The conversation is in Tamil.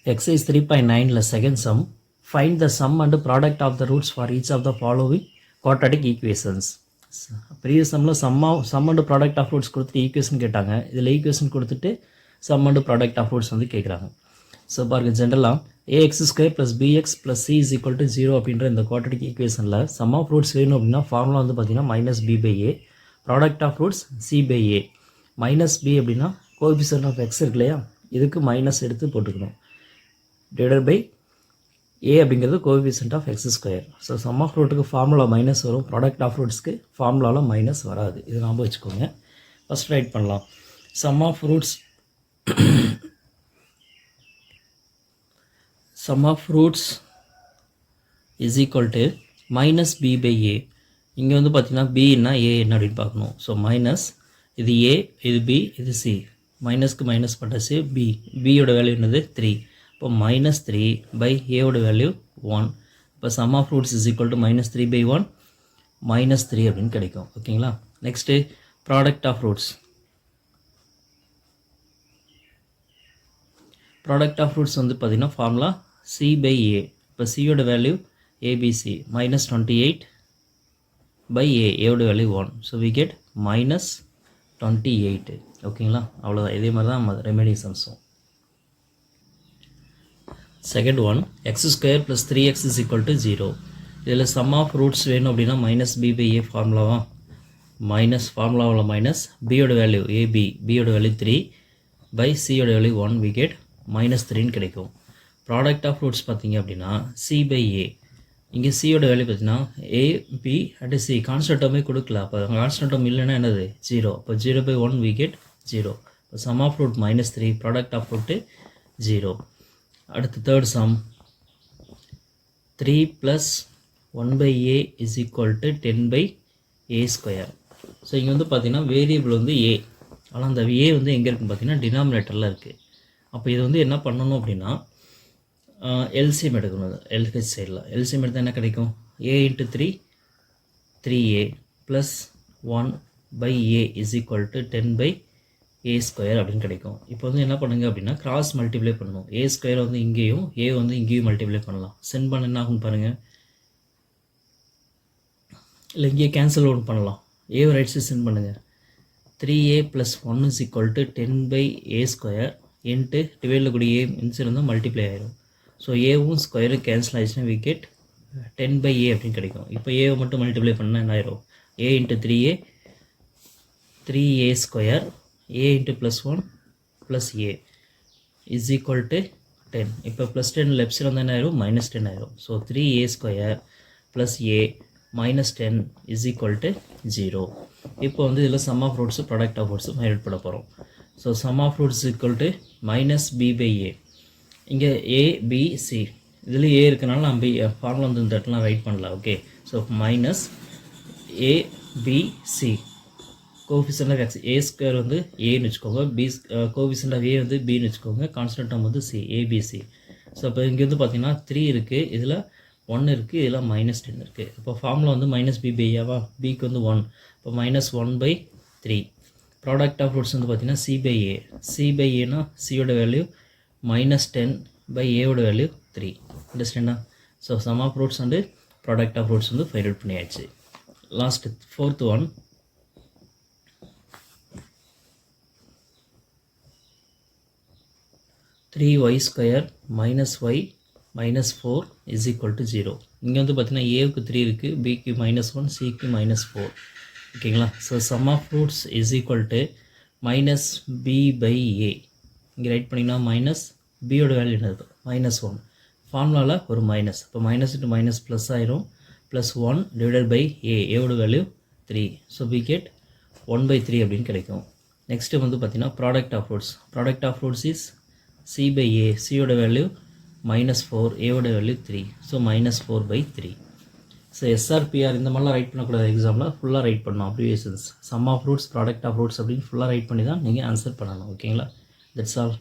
Exercise 3.9 second sum. Find the sum and product of the roots for each of the following quadratic equations. Previous சம்மில் sum and product of roots கொடுத்துட்டு ஈக்குவேஷன் கேட்டாங்க. இதில் ஈக்குவேஷன் கொடுத்துட்டு sum and product of roots வந்து கேட்குறாங்க. ஸோ பாருங்கள், ஜென்ரலாக ax² + bx + c = 0 அப்படின்ற இந்த குவாட்ரடிக் ஈக்குவேஷனில் சம் ஆஃப் ரூட்ஸ் வேணும் அப்படின்னா ஃபார்முலா வந்து பார்த்திங்கன்னா -b/a, product of roots c/a. -b அப்படின்னா கோஎஃபிஷியன்ட் ஆஃப் x இருக்கு இல்லையா, இதுக்கு மைனஸ் எடுத்து போட்டுக்கணும். டிவைடட் பை a அப்படிங்கிறது coefficient of x². So sum of ரூட்டுக்கு ஃபார்முலா மைனஸ் வரும், ப்ராடக்ட் ஆஃப் ரூட்ஸ்க்கு ஃபார்முலாவில் மைனஸ் வராது. இது ஞாபகம் வச்சுக்கோங்க. ஃபஸ்ட் ரைட் பண்ணலாம். Sum of roots is equal to -b/a. இங்கே வந்து பார்த்திங்கன்னா bன்னா a என்ன அப்படின்னு பார்க்கணும். ஸோ மைனஸ், இது a, இது b, இது c. மைனஸ்க்கு மைனஸ் பட்டாச்சு. bயோட வேல்யூ என்னது 3. இப்போ -3 /a ஓட வேல்யூ 1. இப்போ sum of roots is equal to -3/1 -3 அப்படின்னு கிடைக்கும். ஓகேங்களா. Next product of roots. Product of roots வந்து பார்த்திங்கன்னா ஃபார்முலா c/a. இப்போ சியோட வேல்யூ abc, -28/a, ஏவோட வேல்யூ 1. So we get -28. ஓகேங்களா. அவ்வளோதான். இதே மாதிரி தான் ரெமெடிங் சம்ஸும். Second one, x² + 3x = 0. இதில் சம் ஆஃப் ரூட்ஸ் வேணும் அப்படின்னா -b/a ஃபார்முலாவா, ஃபார்முலாவில் மைனஸ் பியோட வேல்யூ ab, பியோட வேல்யூ 3 சியோட வேல்யூ 1, வி கெட் -3ன்னு கிடைக்கும். ப்ராடக்ட் ஆஃப் ரூட்ஸ் பார்த்தீங்க அப்படின்னா c/a. இங்கே சியோட வேல்யூ பார்த்தீங்கன்னா a, b and c. Constant டேர்மே கொடுக்கல. அப்போ கான்ஸ்டன்ட் டேர்ம் இல்லைன்னா என்னது 0. அப்போ 0/1 வி கெட் 0. இப்போ sum of root -3, product of root 0. அடுத்து third sum, 3 + 1/a = 10/a². So இங்கே வந்து பார்த்திங்கன்னா வேரியபிள் வந்து a, ஆனால் அந்த a வந்து எங்கே இருக்குன்னு பார்த்தீங்கன்னா டினாமினேட்டரில் இருக்குது. அப்போ இது வந்து என்ன பண்ணணும் அப்படின்னா எல்சிஎம் எடுக்கணும். எல்ஹெச் சைடில் எல்சிஎம் எடுத்தால் என்ன கிடைக்கும், a × 3 3a + 1/a = 10/a² அப்படின்னு கிடைக்கும். இப்போ வந்து என்ன பண்ணுங்க அப்படின்னா கிராஸ் மல்டிப்ளை பண்ணணும். a² வந்து இங்கேயும் a வந்து இங்கேயும் மல்டிப்ளை பண்ணலாம். சென்ட் பண்ண என்ன ஆகும் பாருங்கள், இல்லை இங்கேயே கேன்சல் அவுட் பண்ணலாம். a ரைட் சைடு சென்ட் பண்ணுங்கள். 3a + 1 = 10/a² இன்ட்டு டிவைடில் கூடிய a இன்சைடு வந்து மல்டிப்ளை ஆயிரும். ஸோ ஏவும் ஸ்கொயரும் கேன்சல் ஆகிடுச்சுன்னா வி கெட் 10/a அப்படின்னு கிடைக்கும். இப்போ ஏவை மட்டும் மல்டிப்ளை பண்ணால் என்ன ஆயிரும், a × 3a 3a² a × +1 + a = 10. இப்போ +10 லெஃப்ட் சைடு வந்து என்ன ஆயிரும், -10 ஆயிரும். So 3a² + a -10 = 0. இப்போ வந்து இதில் sum of roots product of roots find பண்ண போகிறோம். So sum of roots = -b/a. இங்கே a, b, c, இதில் a இருக்கனால நம்ம ஃபார்முலா வந்து இந்த இடத்துல ரைட் பண்ணலாம். Okay. So -a, b, c. Coefficient of x a² வந்து ஏன்னு வச்சுக்கோங்க, b கோஎஃபிஷியன்ட் ஆஃப் a வந்து bன்னு வச்சுக்கோங்க, கான்ஸ்டன்ட் டேர்ம் வந்து c, abc. ஸோ இப்போ இங்கே வந்து பார்த்தீங்கன்னா 3 இருக்குது, இதில் 1 இருக்குது, இதில் -10 இருக்குது. இப்போ ஃபார்முலா வந்து -b/aவா, bக்கு வந்து 1. இப்போ -1/3. ப்ராடக்ட் ஆஃப் ரூட்ஸ் வந்து பார்த்தீங்கன்னா c/a. c/aனா சியோட வேல்யூ -10/a ஓட வேல்யூ 3. அண்டர்ஸ்டாண்டா. ஸோ சம் ஆஃப் ரூட்ஸ் வந்து ப்ராடக்ட் ஆஃப் ரூட்ஸ் வந்து ஃபைண்ட் அவுட் பண்ணியாச்சு. Last fourth one, 3y² - y -4 = 0. இங்கே வந்து பார்த்தீங்கன்னா ஏவுக்கு 3 இருக்குது, பிக்கு -1, சிக்கு -4. ஓகேங்களா. So sum of roots is equal to -b/a. இங்கே ரைட் பண்ணிங்கன்னா மைனஸ் பியோட வேல்யூ என்னது -1. ஃபார்முலாவில் ஒரு மைனஸ், இப்போ மைனஸ் × மைனஸ் ப்ளஸ் ஆயிரும். +1 / a, ஏவோட வேல்யூ 3. ஸோ வி கெட் 1/3 அப்படின்னு கிடைக்கும். நெக்ஸ்ட்டு வந்து பார்த்தீங்கன்னா product of roots. Product of roots is c/a. சியோட வேல்யூ -4, ஏவோட வேல்யூ 3. ஸோ -4/3. ஸோ SRPR இந்த மாதிரிலாம் ரைட் பண்ணக்கூடாது. எக்ஸாமில் ஃபுல்லாக ரைட் பண்ணணும். Abbreviations, sum of roots, product of roots அப்படின்னு ஃபுல்லாக ரைட் பண்ணி தான் நீங்கள் ஆன்சர் பண்ணணும். ஓகேங்களா. That's all.